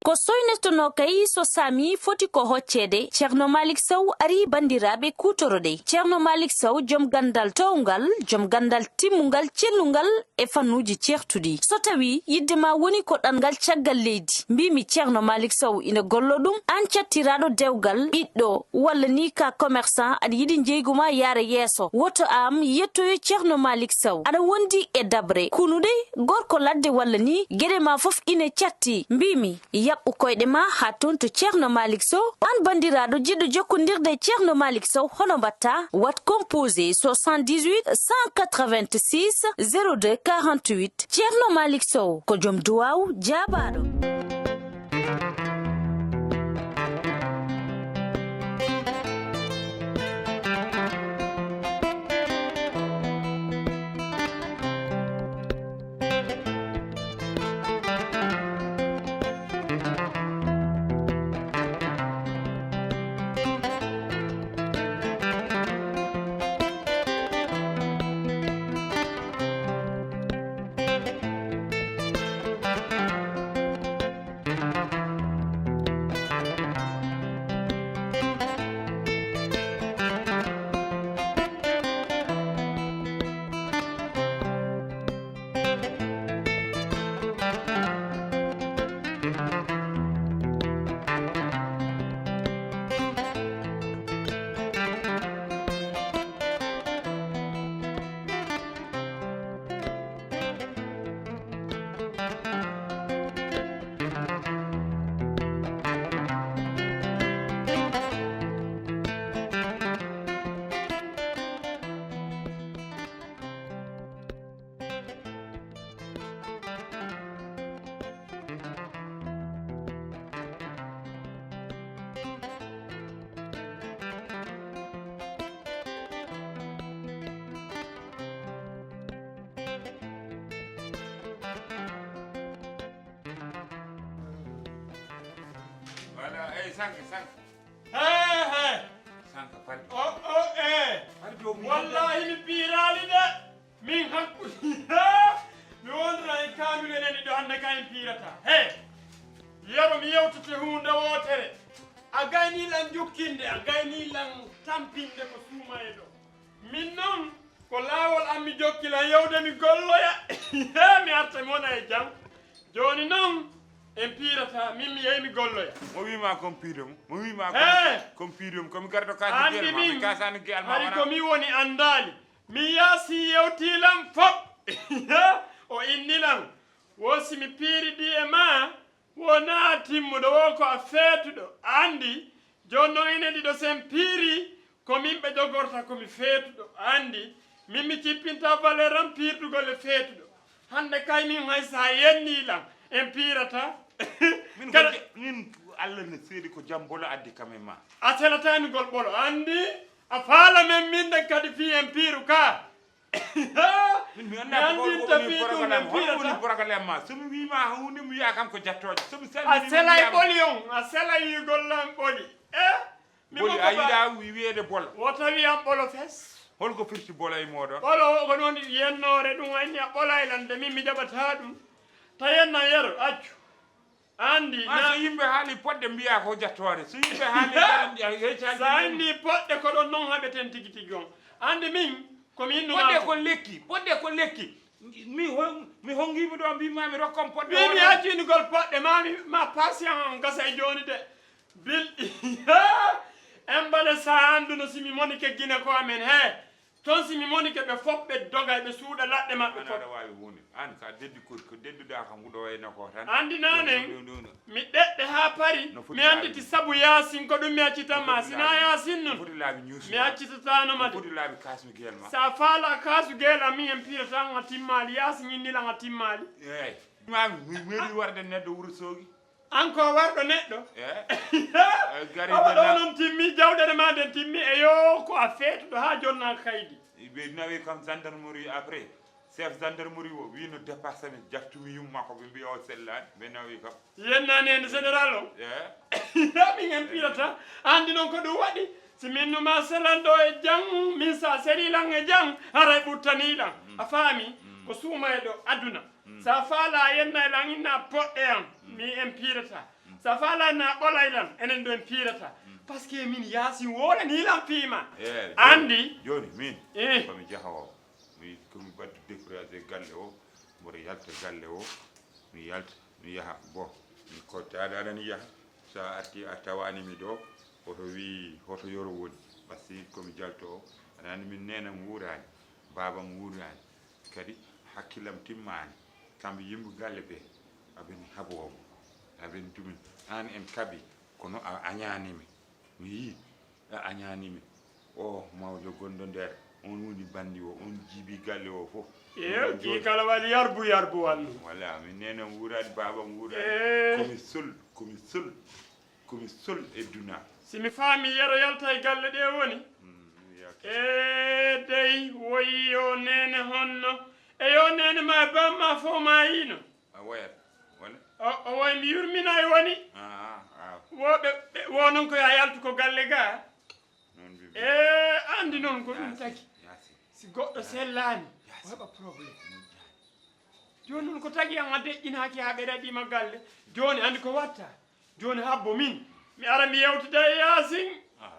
ko soynetono kay so sami foti ko hoccede Ceerno Malick Sow ari bandiraɓe kutorode Ceerno Malick Sow jom gandal towngal jom gandal timmungal cellungal e fannuji certudi so tawi yiddema woni ko ɗangal caggal leydi mbimi Ceerno Malick Sow ina gollo ɗum an cattiraɗo dewgal ɓiɗɗo walla ni ka commerçant aɗa yiɗi jeyguma yaara yeeso woto am yettoyo Ceerno Malick Sow aɗa wondi e dabre kunude gorko ladde walla ni gueɗe ma fof ine catti mbimi yaɓɓu koyɗe ma ha ton to Ceerno Malick Sow an bandiraɗo jiɗɗo jokkodirde Ceerno Malick Sow hono mbatta wat composé 78 186 02 48 Ceerno Malick Sow ko joom duwaw jabaɗo. wallahi mi pirali de min hakku mi wondra en kamilo neni do hande kay pirata Yoro mi yewtete hunde wotere a gayni lan jukkinde a gayni lan tampinde ko suuma e do min non ko lawol am mi jokkila yewde mi golloya mi arta mona e jam joni non en pirata min mi yeyi mi golloya mo wima compirum mo wima compirum komi gardo kaji gel ma mi kasani gel ma hari ko mi woni andali mi yasi yewtilam fop o innilam wosi mi piridi e ma wona timmuɗo wo ko a feetuɗo andi jonno ine ɗiɗo sen piiri ko min ɓe jogorta komi feetuɗo andi min mi cippinta valeur am piirɗugol e feetuɗo hande kay min hay sa yennilam en piirata min Allah ne seedi ko jam bolo addi kamen ma a telatanigol ɓolo andi a faala men min de kadi fi en piiru ka mi anda ko woni programme ma so mi wima hunde mi wiya kam ko jattoje so mi salmini a selay ɓoli on a selay gollam ɓoli boli a yiɗa wiyeede bolo woto wiyam ɓolo fes holko firti bolo e moɗon ɓolo ko noon yennore ɗum anni a ɓolaylande min mi jaɓata ɗum ta yenna Yero accu andi so yimɓe haali poɗɗe mbiya ko jattore so yimɓe haali sa andi poɗɗe ko ɗon noon haɓeten tigi tigi on andi min komi innuma poɗɗe ko lekki mi hongimi ɗo mbimami rokkam poɗɗe mi accinigol poɗɗe ma patient on gasa e joni de bilɗi en mbaɗa sa anduno simi monike guine ko amen toon simi monike ɓe fof ɓe doga ɓe suuɗa laɗɗe maɓɓe aɗa wawi hunde an ka deddi ko dedduɗa kam huɗo wayno ko tan andi nanen mi ɗeɗɗe ha pari mi anditi saabu yasin ko ɗum mi accitanma sina yasin non foti laaɓi ñuus mi accitatanoma de foti laaɓi kasmi guel ma sa faala kasu guel am mi en pirata a timmali yasin ñinnilan a timmali eyyi mami mi meeɗi warde neɗɗo Wourossogui an ko warɗo neɗɗo gariɗo noon timmi jawɗele ma nden timmi e yo ko a feetuɗo ha jonna kaydi ɓe nawi kam gendarmerie après chef gendarmerie o wino dépassami jaftumi yumma ko ɓe mbiya o sellani ɓe nawi kam yennani en général o min en pirata andi noon ko ɗum waɗi si min numa selanɗo e jang min sa serilan e jang haray ɓuttaniɗan a faami ko suuma e ɗo aduna sa faala yenna elan inna poɗɗe am mi en pirata sa fala na ɓolaylan enen ɗon piirata par ce que min yaasi wola ni lam piima andi joni min komi jahowo komi baddu découragé galle o mboɗo yalta galle o mi yalta mi yaha bon mi kotte aɗa aɗani yaha sa arti a tawanimi ɗo hoto wi hoto Yoro woni par ce que komi jalto o aɗa andi min nenam wuurani babam wuurani kadi hakkillam timmani kamɓe yimɓe galle ɓe aɓeni haɓomo aɓeni dumin an en kaaɓi kono a añanimi mi yi a añanimi o mawɗo gonɗo nder on woni bandi o on jiibi galle o fof ki kala wali yarbu wallu voilà min nenam wuurani babam wuurani komi sol e duna simi faami Yero yalta e galle ɗe woni dey woyi yo nene honno e yo nene ma bamma fo ma yino a wayat wona o way mi yurmina e woni woɓe wonon ko ya yaltu ko galle ga andi noon ko ɗum tagi si goɗɗo sellani waɗa probléme joni noon ko tagi an a deƴƴinaki ha ɓe ɗaɗima galle joni andi ko watta joni habbo min mi ara mi yewtida e Yasin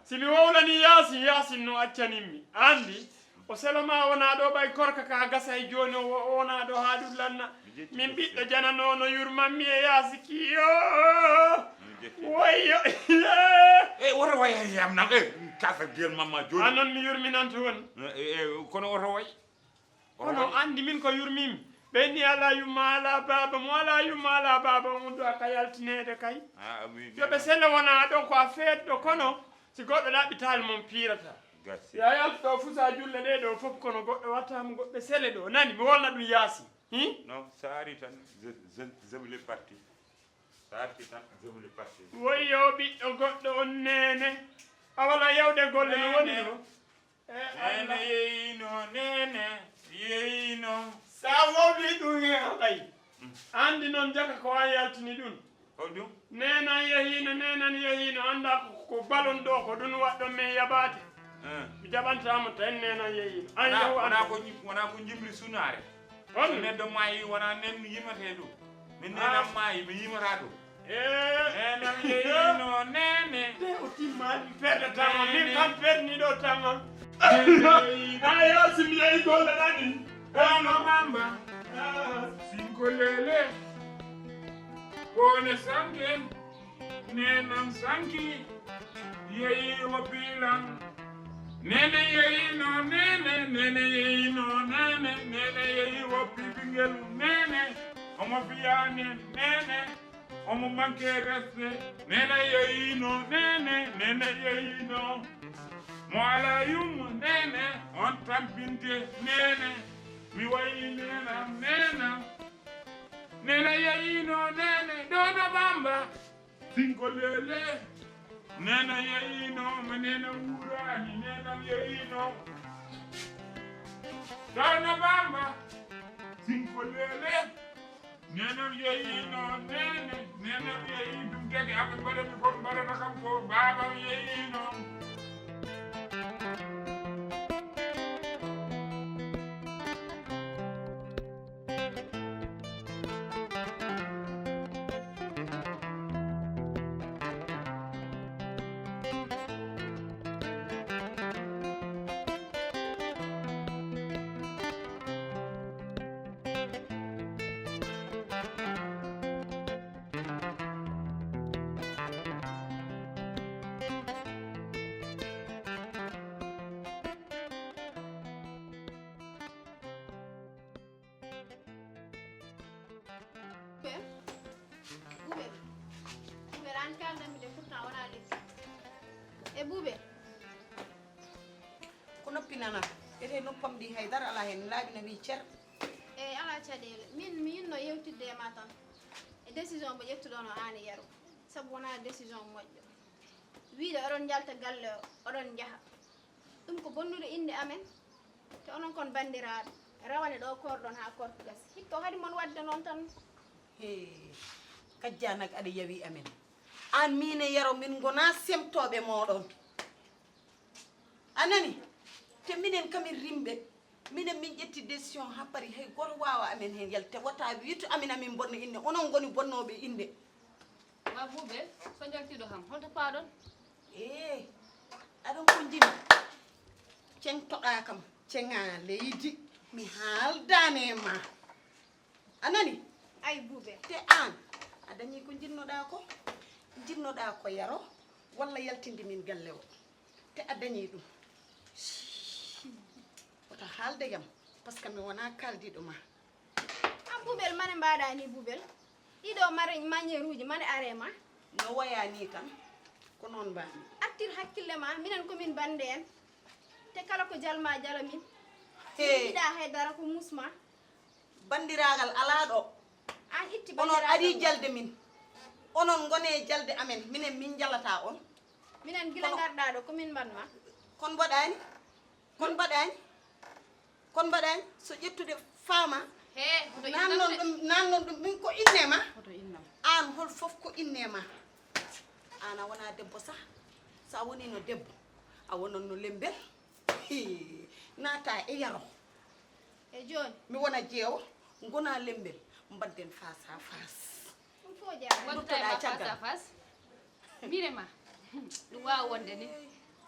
simi wowlani Yasin no accanimmi andi o seloma wona ɗo ɓay korka ka gasa e joni o wona ɗo ha ɗullanna min ɓiɗɗo janano no yurmanmi e Yaasi kiyo wayyo woto way yam nam kasa gel mamma joni anon mi yurminanta woni kono woto way kono andi min ko yurmimi ɓenni ala yumma ala baba mo ala yumma ala baba on do aka yaltinede kay yoɓe selle wona ɗon ko a feetɗo kono si goɗɗo ɗaɓɓitali mon piirata ya yaltuɗo fusa julle ɗe ɗo fof kono goɗɗo wattama goɗɗo sele ɗo nani mi wolna ɗum Yaasi non sa ari tan zemle parti sa arti tan zemle parti woyyo ɓiɗɗo goɗɗo on nene a wala yewde golle no woni ɗo nene yeyino sa wowli ɗum hen ɓay andi noon jaka ko an yaltini ɗum hoɗum nenan yehino anda ko balon ɗo ko ɗum waɗɗon min yaɓate mi jaɓantamo tan nenan yehino an yehu wona ko jimri sunare on neɗɗo maayi wona nen yimate ɗum min nenam maayi mi yimata ɗum nenam yehino nene de o timmani perdetama min kam perniɗo tama ha Yaasi mi yehi golle ɗaɗi ono mamba sinko lele wone sanken nenam sanki yeyi wo pilan nene yeyino nene yeyino nene yeyi wo pibingel nene omo fiyane nene omo manque respe nene yeyino nene yeyino mo ala yumma nene on tampinte nene mi wayi nena yeyino nene dono bamba sinko lele nena yeyino ma nena wurani nena yeyino dono bamba sinko lele nena yeyino nena yeyi ɗum tagi aɓe mbaɗami ko mbaɗata kam ko babam yeyino Boubel an kaldami de pourtant wona lessi e Boubel ko noppi nana ete noppam ɗi haydara ala hen laaɓina wi cer eyyi ala caɗele min mi yinno yewtidde e ma tan e décision mo ƴettuɗon o an e Yero saabu wona décision moƴƴo wiide oɗon jalta galle o oɗon jaaha ɗum ko bonnude inde amen te onon kon bandiraɓe rawane ɗo korɗon ha korka gasi hikka kadi mon wadde noon tan kajjanak aɗa yawi amen an min e Yero min gona semtoɓe moɗon anani te minen kamin rimɓe minen min ƴetti décision ha paari hay goto wawa amen hen yalte wata wiitu amin amin bonno inde onon goni bonnoɓe inde wa Boubel so jaltiɗo kam holto paaɗon aɗon ko ndimi ceng toɗa kam cenga leydi mi haaldane ma anani ay Boubel te an a dañi ko jinnoɗa ko yaro walla yaltinde min galle o te a dañi ɗum oto haalde yam par ce que mi wona kaldiɗo ma an Boubel mane mbaɗa ni Boubel ɗiɗo maniére uji mane arema no wayani tan ko noon mbami attir hakkille ma minen komin bande en te kala ko jalma jala min Hey. yiɗa haydara ko musma bandiragal ala ɗo an itti onon ari jalde min onon gone jalde amen minen min jalata on minen gila garɗa ɗo komin mbanma kon mbaɗani so ƴettude faama nannon ɗum min ko innema an hol fof ko innema an a wona debbo sah sa woni no debbo a wonon no lembel naata e yaro e joni mi wona jeewo gona lembel mbadden face à face ɗum fo jaa waɗɗa face à face mirema ɗum wawa wonde ni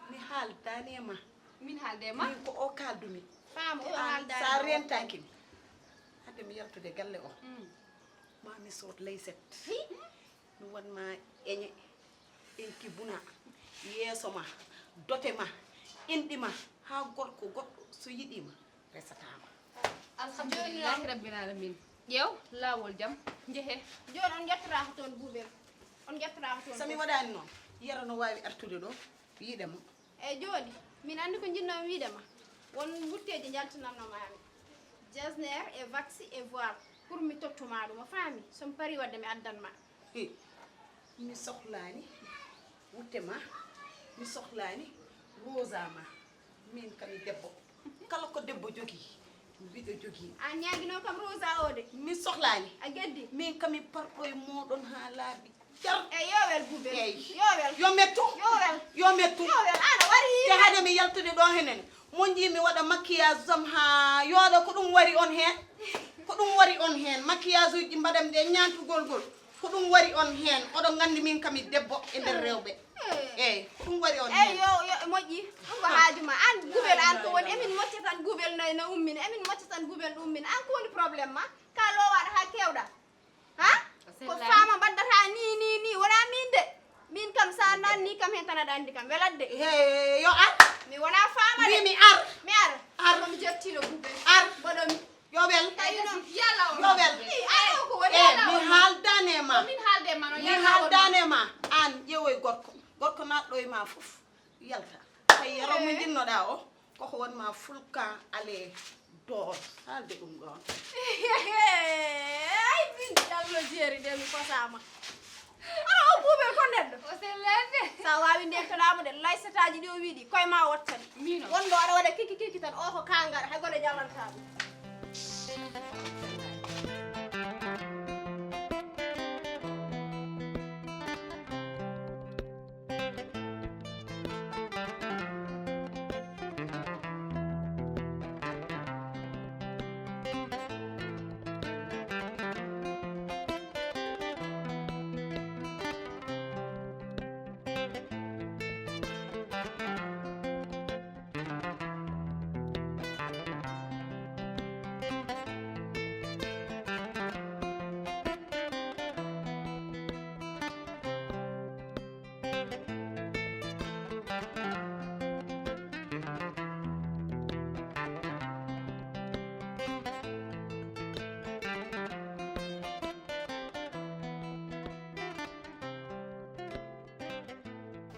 mi haaldanema min haaldema min ko o kaldumi faama o sa haaldani rentakimi hade mi yaltude galle o ma mi sood leyset mi wonma eñe enki buna yeeso ma dote ma inɗima ha gorko goɗɗo so yiɗima resatama alhamdulillahi rabbil alamin ƴeew laawol jaam jeehe joni on jettorako toon Boubel on jettorako toon sami waɗani noon yara no wawi artude ɗo yiiɗemo eyyi joni min andi ko jinnomi wiidema won wutteji jaltinannomami jasner e vaxi e voile pour mi tottuma ɗum a faami somi pari wadde mi addanma mi sohlani wutte ma mi sohlani rosa ma min kami debbo kala ko debbo jogui mbiɗo jogui an ñaguino kam rosa o de mi sohlani a geddi min kami parɗo e moɗon ha laaɓi jar eyyi yowel Boubel eyyi yowel yo mettu yowel an a wari te hade mi yaltude ɗo henen mo jimi waɗa maquillage jam ha yooɗo ko ɗum wari on hen maquillage uji mbaɗam ɗe ñantugol gol ko ɗum wari on hen oɗon gandi min kami debbo e nder rewɓe eyyi ko ɗum wari on hen eyyi yo moƴƴi ɗum ko haajuma an Boubel an ko woni emin mocca tan Boubel no ummina emin mocca tan Boubel ɗo ummina an ko woni probléme ma ka lowaɗo ha kewɗa ha ko fama mbaddata ni wona min de min kam sa nanni kam hen tan aɗa andi kam welatde yo ar mi wona fama de mi ar mi ara momi jettino Boubel ar mboɗomi yobel yalla o yobel ano ko woni mi haaldanema min haaldema no mi haaldanema an ƴeewoy gorko natɗo e ma foof yalta hay yaro mo jinnoɗa o koko wonma fulka ale door haalde ɗum ɗon ay min jallo jeeri de mi kosama o Boubel ko neɗɗo o sellende sa wawi ndemtoɗamo de laysataji ɗi o wiiɗi koye ma wottani mino wonɗo aɗa waɗa kiki tan o ko kangaɗa hay goɗe jallanta ɗum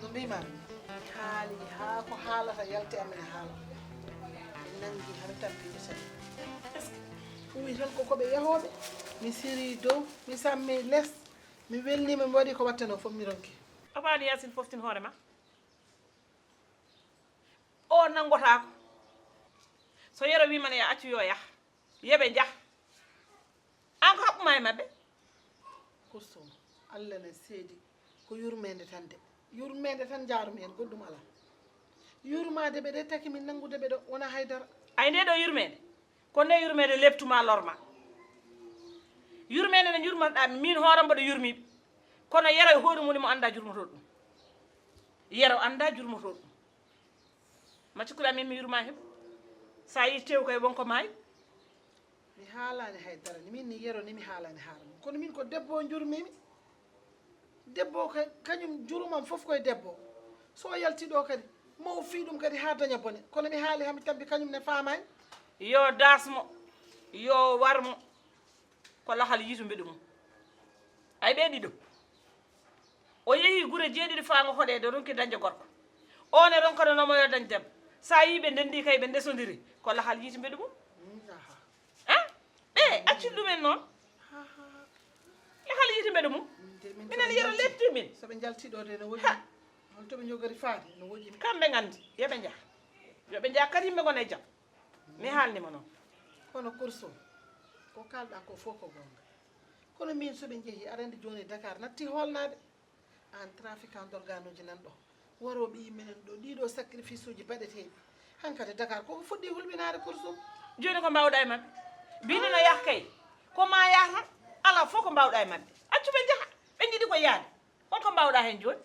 mbima haali ha ko haalata yalte amen haala mi nangi haɓe tampide sen est ce que ɗumi tan kokoɓe yahoɓe mi siri dow mi sammi less mi welnima mi waɗi ko wattano fof mi ronki afaani yasin foftin hoore ma o nangotako so Yoro wimane ya accu yo yah yeɓe jah an ko haɓɓuma e mabɓe kustum allah ne seedi ko yurmede tan de yurmede tan jaarumi hen goɗɗum ala yurmade ɓe ɗe taki min nangude ɓe ɗo wona haydara ay nde ɗo yurmede ko nde yurmede leptuma lorma yurmede nde jurmanoɗami min hoore mbaɗo yurmiɓe kono yero hoore mum mo anda jurmoto ɗum yero anda jurmoto ɗum maccukula min mi yurma heɓ sa yi tew koye wonko maayi mi haalani haydara ni min ni yero ni mi haalani haala mum kono min ko debbo jurmimi debbo kañum jurumam fof koye debbo so yalti ɗo kadi mo fi ɗum kadi ha daña bone kono mi haali hami tabbi kañum ne faamani yo dasmo yo warmo ko lahal yitumbe ɗum ay ɓe ɗiɗo o yeehi gure jeeɗiɗi faango hoɗede ronki dañde gorko on e ronkono nomo yo dañ debbo sa yiɓe ndendi kay ɓe ndesodiri ko lahal yitumbe ɗum ɓe accil ɗumen noon lahal yitumbe ɗum minen yero lepti min soɓe jaltiɗo de no woɗi holto ɓe jogori faade no woɗi kamɓe gandi yoɓe jaha yoɓe jaha kadi yimɓe gone jaam mi haalnima noon kono course o ko kalɗa ko fof ko gonga kono min soɓe jeehi aɗa andi joni Dakar natti holnade an trafiquant d'organe uji nan ɗo waroɓe yimɓenen ɗo ɗiɗo sacrifice uji baɗeteɗi hankkadi Dakar koko fuɗɗi hulɓinade course o joni ko mbawɗa e mabɓe mbino no yah kay ko ma yah tan ala fof ko mbawɗa e mabɓe accu ɓe jaha ɓe jiiɗi ko yaade holko mbawɗa hen joni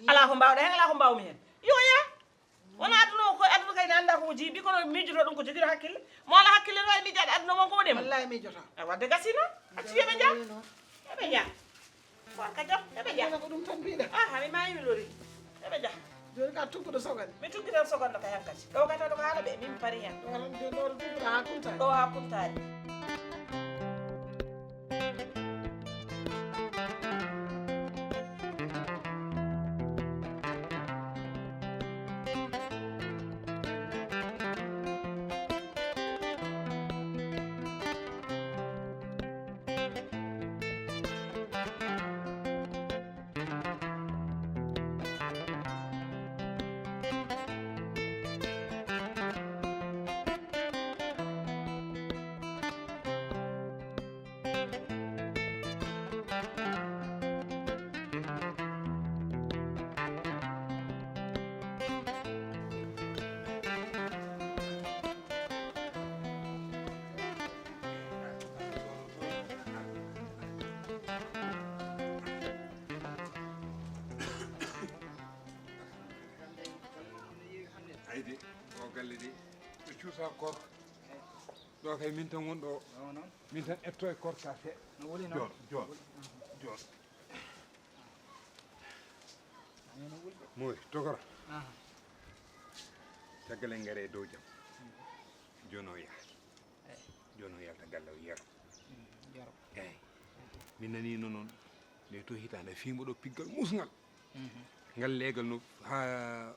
ala ko mbawɗa hen ala ko mbawmi hen yo yaa wona aduna ko aduna kay ne anda ko jiiɓi kono miijoto ɗum ko joguiɗo hakkille mo ala hakkille no e miijaade aduna mon ko woɗema wallahi miijota wadde gasi noon accu yoɓe jaa yoɓe jaa gorka jam yoɓe jaa ko ɗum tan mbiɗa hami ma yimilori yoɓe jaa joni ka tukkuɗo sogane mi tukkitan sogonno kay hankadi ɗo kay taɗo ko haala ɓe min pari hen ɗo tukkuɗo ha kuntari ɗo ha kuntari ayde o galle de ɓe cuusa korka ɗo kay min tan wonɗo min tan etto e korka seeɗa no woni noon jon moy tokora caggal en gaare dow jaam joni o yaha joni o yalta galle o yero eyyi min nanino noon nde to hitande fimo ɗo piggal musgal ngal leegal no ha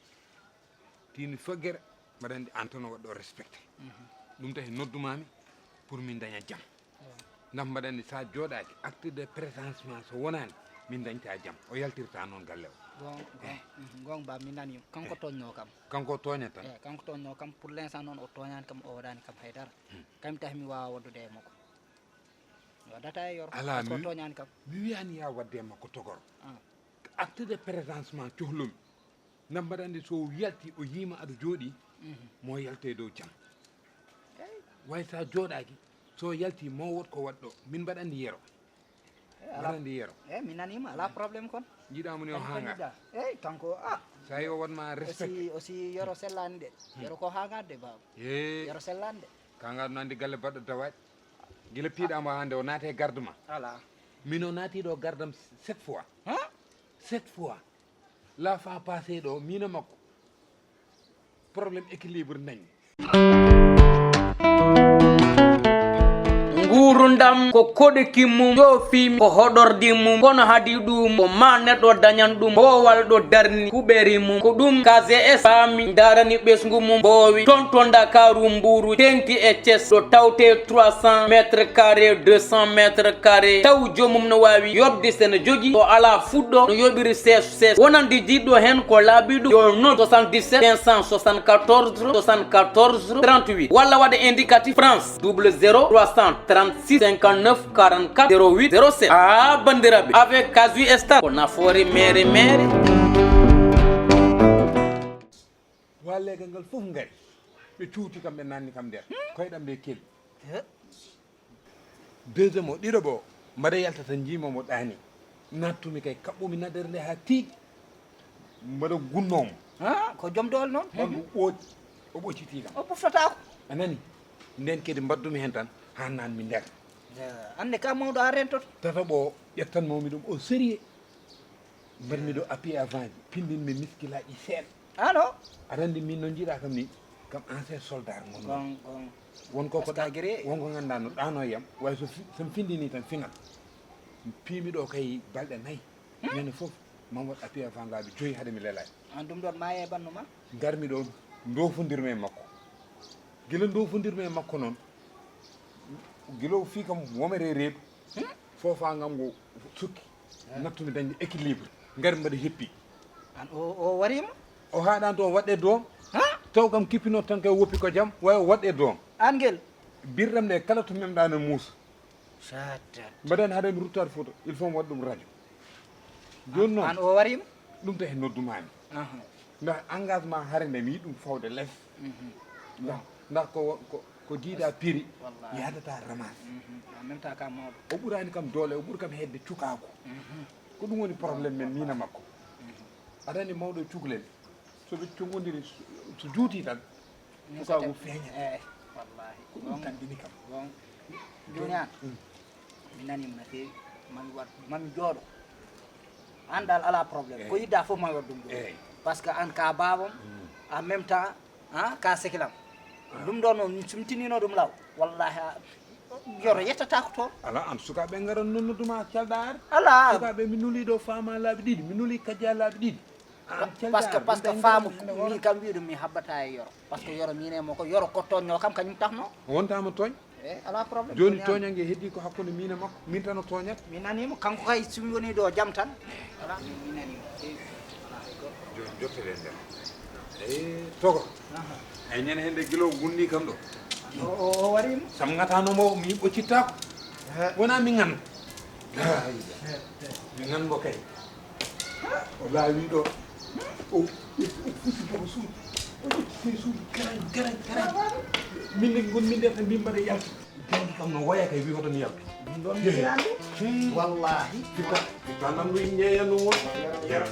tini foggere mbaɗa andi an tan o waɗɗo respecté ɗum tahi noddumami pour min daña jaam ngam mbaɗa andi sa jooɗaki acte de présencement so wonani min dañta jaam o yaltirta noon galle o gon ba mi nani kanko toñño kam kanko toña tan kanko toñño kam pour l'instant noon o toñani kam o waɗani kam haydara kam tahi mi wawa waddude e makko mi waddata e Yoro ala so toñani kam mi wiyani ya wadde e makko togoro acte de présencement cohlumi ngam mbaɗa andi so yalti o yima aɗa jooɗi mo yalte dow jaam way sa jooɗaki so yalti mo wot ko waɗɗo min mbaɗa andi Yero mbaɗa andi Yero mi nanima ala probléme kon jiiɗamo ni o hanga eyyi kanko sa yi o waɗma respect aussi Yoro sellani de Yoro ko hangade de baba Yoro sellani de kanga ɗum andi galle baɗɗo dawaɗi guila piiɗamo hande o naate garde ma ala min o naatiɗo gardam 7 fois 7 fois la fa passé ɗo mina makko probléme équilibre dañi gurdam ko koɗiki mum joofi ko hoɗordi mum kono hadi ɗum ko ma neɗɗo dañan ɗum boowal ɗo darni kuɓeri mum ko ɗum KGS faami darani ɓesgu mum boowi toon Dakaru Mburu tenki e Thiès ɗo tawte 300 métres carré 200 métres carré taw jomum no wawi yobde sene jogui o ala fuɗɗo no yoɓiri ses wonandi jiɗɗo hen ko laaɓi ɗum yo not 77 574 74 38 walla waɗa indicatif France 00 336 59 44 08 07 bandiraɓe avec Kazu Star ko nafoore mere wallegal ngal fof ngari ɓe cuuti kam ɓe nanni kam nder koyɗam ɓe kelli deuxiéme o ɗiɗo ɓo mbaɗa yalta tan jiimomo ɗaani nattumi kay kaɓɓomi nadere nde ha tiiɗi mbaɗa gunnomo ha ko joom doole noon on ɓooƴi o ɓocciti kam o ɓoftatako a nani nden kadi mbaddumi hen tan ha nanmi nder ande ka mawɗo a rentoto tataɓo ƴettanmomi ɗum au sérieux mbaɗmi ɗo appui avant ji pindinmi miskilaji seeɗa alo aɗa andi min no jiiɗa kam ni kam ancien soldat gon gon wonko ko giri wonko ganduɗa no ɗano yam way somi findini tan fingal piimi ɗo kay balɗe 4 mene foof mami waɗ appui avant ngaɓe 5 haade mi lelani an ɗum ɗon ma e ɓandu ma garmi ɗo dofodirmi e makko guila dofodirmi e makko noon guilo fi kam womere reedu fofa ngam ngo sukki nattumi dañde équilibre gari mbaɗa heppi an o warima o haɗan to waɗe doom taw kam kippino tan kay woppi ko jaam way waɗe doom an guel birɗam nde kala to memɗa no muusa sata mbaɗani haɗami ruttade photo il faut mi waɗa ɗum radio joni noon an o warima ɗum tahi noddumami ndax engagement haare nde mi yiɗi ɗum fawde less ndax ko jiiɗa prix yadata ramas en même temps ka mawɗo o ɓurani kam doole o ɓuuri kam hedde cukako ko ɗum woni probléme men mina makko aɗa andi mawɗo e cukalel soɓe cogodiri so juuti tan cukago feeña wallahi ko ɗum tandini kam gon joni an mi nanima no fewi mami jooɗo an dal ala probléme ko yidda foof mami waɗ ɗum ɗum par ce que an ka babam en même temps ka sekilam ɗum ɗon noon somi tinino ɗum law wallahi Yoro yettatako toon ala an sukaɓe garan nonnuduma calɗa ar ala sukaɓe mi nuli ɗo fama laaɓi ɗiɗi mi nuli kajja laaɓi ɗiɗi par ce que faamu min kam wiɗum mi haɓɓata e Yoro par ce que Yoro minemo ko Yoro ko toñño kam kañum tahno wontama tooñ ala probléme joni toñangue heddi ko hakkude min e makko min tan o toñat mi nanimo kanko kay somi woni ɗo jaam tan ala mi nanimo joni jottete nder togo eyyi ñande hende guilo gunni kam ɗo o warima sam gatanomo mi ɓoccittako wona mi gan mi ganmo kay o laawi ɗo o fusi komo suudu o ƴettite suudu garan min ne gonmin nde tan min mbaɗa yaltu jangi kam no woya kay wi hoto mi yaltu ɗum ɗon jeeyandu wallahi fitta nam ɗo ñeeyanno won yara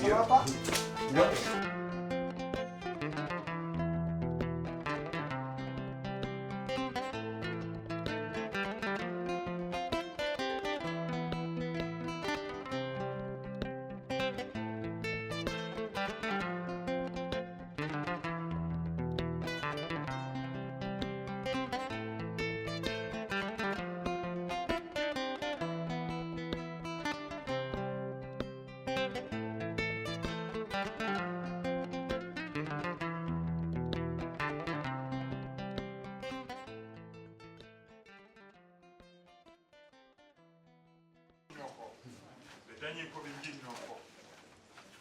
dañi koɓe jinno ko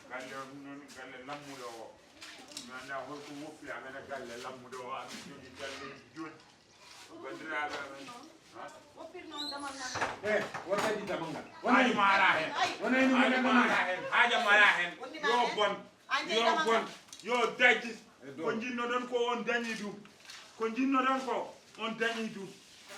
galle noon galle lammuɗo o mi anda holko woppi amene galle lammuɗo o amin jogui galleji joni bandiraɓe amen woppir noon damal man wotaji damal ngal haaju mara hen haaju mara hen haaja mara hen yo bon yo dajji ko jinnoɗon ko on dañi ɗum ko jinnoɗon ko on dañi ɗum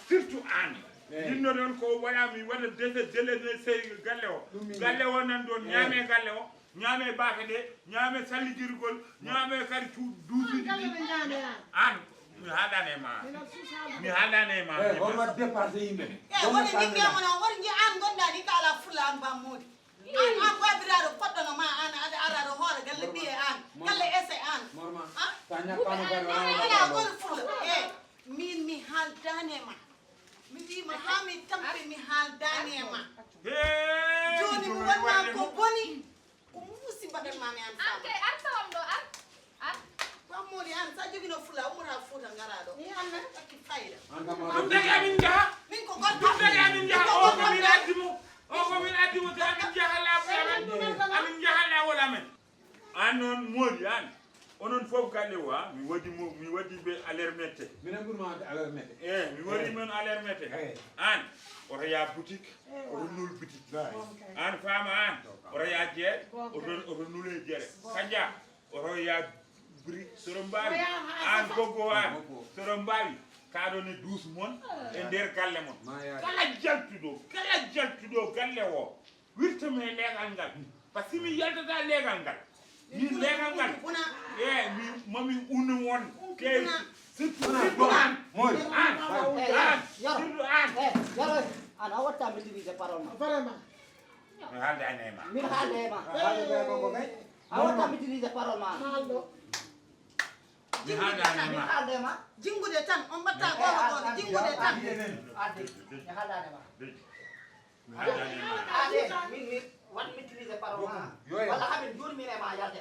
surtout an jinnoɗon ko wona mi waɗa délégué sey galle o nan ɗon ñaame galle o ñaame baafe ɗe ñaame sallidirgol ñaame kadi duuɓiɗi an mi haɗane ma mi haɗane ma on wat dépassé yimɓe woni jiggemona woni ji an gonɗa ni ka ala fulla an bammudi an babiraɗo poɗɗono ma an aɗa araɗo hoore galle ɓiye an galle ese an ala woni fulla min mi haaldanema mi wima ha mi tampi mi haaldanema joni mi wonma ko boni ko muusi mbaɗanmami an kay an tawam ɗo an bammoli an sa jogino fulla umata fouta ngara ɗo takki fayida ɗum tagi amin jaha min ko ɗum tagi amin jaha o komin addimo te amin jaha lawol amen amin jaha lawol amen an noon moodi an onon fof galle o mi waɗi ɓe alermette minen ɓurma wadde alermette mi waɗi men alermette an oto ya boutique oto nul boutique an fama an oto ya jeere oto nule jeere kadia oto ya bri soro mbawi an goggo an soro mbawi kaɗon e douce moon e nder galle moon kala jaltuɗo galle o wirtame legal ngal par ce que mi yaltata legal ngal min legal ngal mi mami unno won surtout an Mori. surtout an Yoro, ana watta maîtriser parole ma. Vraiment. mi haalde anema Min haalde ma. A watta maîtriser parole ma. Haaldo. mi haalde Min anema haalde ma. jingude tan on mbatta goto jingude tan Adde. Mi haaldane ma. mi haalde anema Adde, min wat maîtriser parole ma. Walla haɓe joni min e ma yalte.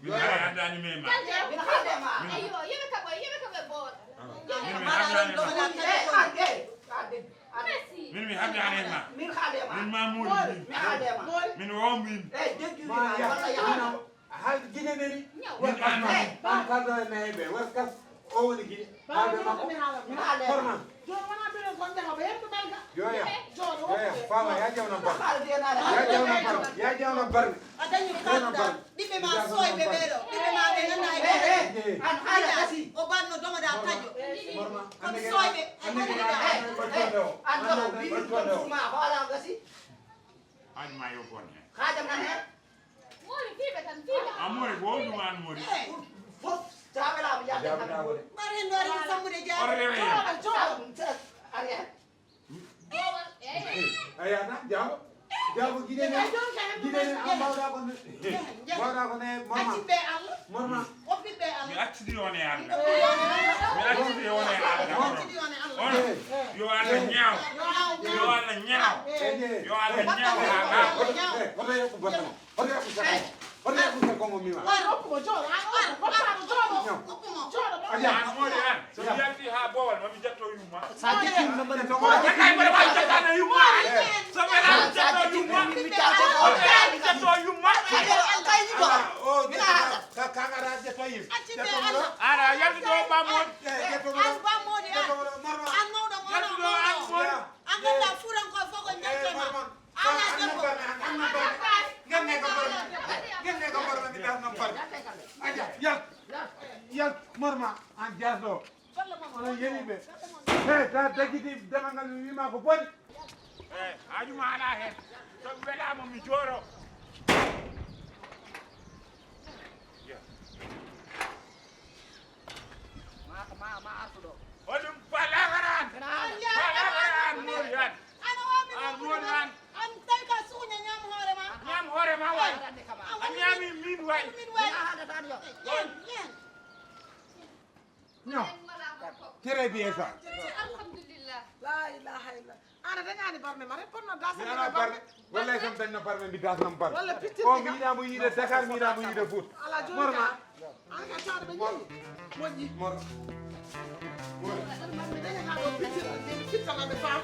mi haalde anema Min haalde ma. ayo yebe ka boy min mi haalde anema merci min mi haalde anema Min haalde ma. min mamoudi Mi haalde ma. min womin Deggi ma walla yaha. haalde guiɗeneri min an an kalɗo e nayeɓe waskas o woni guiɗe haalde makko Min haalde ma. horma Joni wona binen kon jaha ɓe yetto ɓelga. yoya Joni yoya fama ya jawna barne Haalde naare. ya jawna barne a dañi kalda ɓiɓɓe ma soyɓe ɓeɗo ɓiɓɓe ma ɓe ganda e An haala kasi. o banno domoɗa taƴo horma kono soyɓe An ɗo bibi ma haala kasi. an ma yo bonne Haajam nan hen. mori fibe tan fibe amore ko wonduma an mori Fof tawelaama yalte tan. mbar hen ɗori sammude ore jaare rewe Ariya. ayana jaabo jaabo guiɗeneri guiɗeneri an mbawɗa ko mbawɗa ko naye morma acciɓe allah morma o ɓiɓɓe mi allah accidi on e allah mi accidi on e allah acciɗi on e allah on yo allah ñaaw yo allah ñaaw yo allah ñaaw ha hoto yakku gottama hoto yakku sakko hoto yakku sakkomo mima Hokkumo jooɗo. Hokkaamo jooɗo. hokkumo Jooɗo. an mori an so mi yalti ha bowal mami jetto yumma Sa jikki no mbaɗa to jakay mbaɗa wawi jettano yumma so weelami jetto yumma mi jetto yumma kangara jetto yim acciɓe allah ara yaltudo bamon an bammode an an mawɗo yaltudo an mon an ganda furankoye fof ko jaltema ala debbo yal morma an jasɗo onon yeliɓe e ta dagiti demal mi wima ko boni hajuma ala hen so weelama mi jooro ma artuɗo. hoɗum balagaran balagaran mori an ana wami an mori an an tawi ka suuña ñam hoorema ñam hoorema way a ñami min way min wayi non très bien ça alhamdulillah La ilaha illa. Ana dañani barme mare ponno dasa mi ala parle wallay kam dañno parme mbi dasnam parle Walla pittirɗi o kam. mi yiɗamo yiide Dakar mi yiɗamo yiide Fout Ala joni morma ka. Ana ka tawde ɓe ñeeñi. Moƴƴi. mor Mi dañata ɗo pittirɗi. Pittanaɓe faam.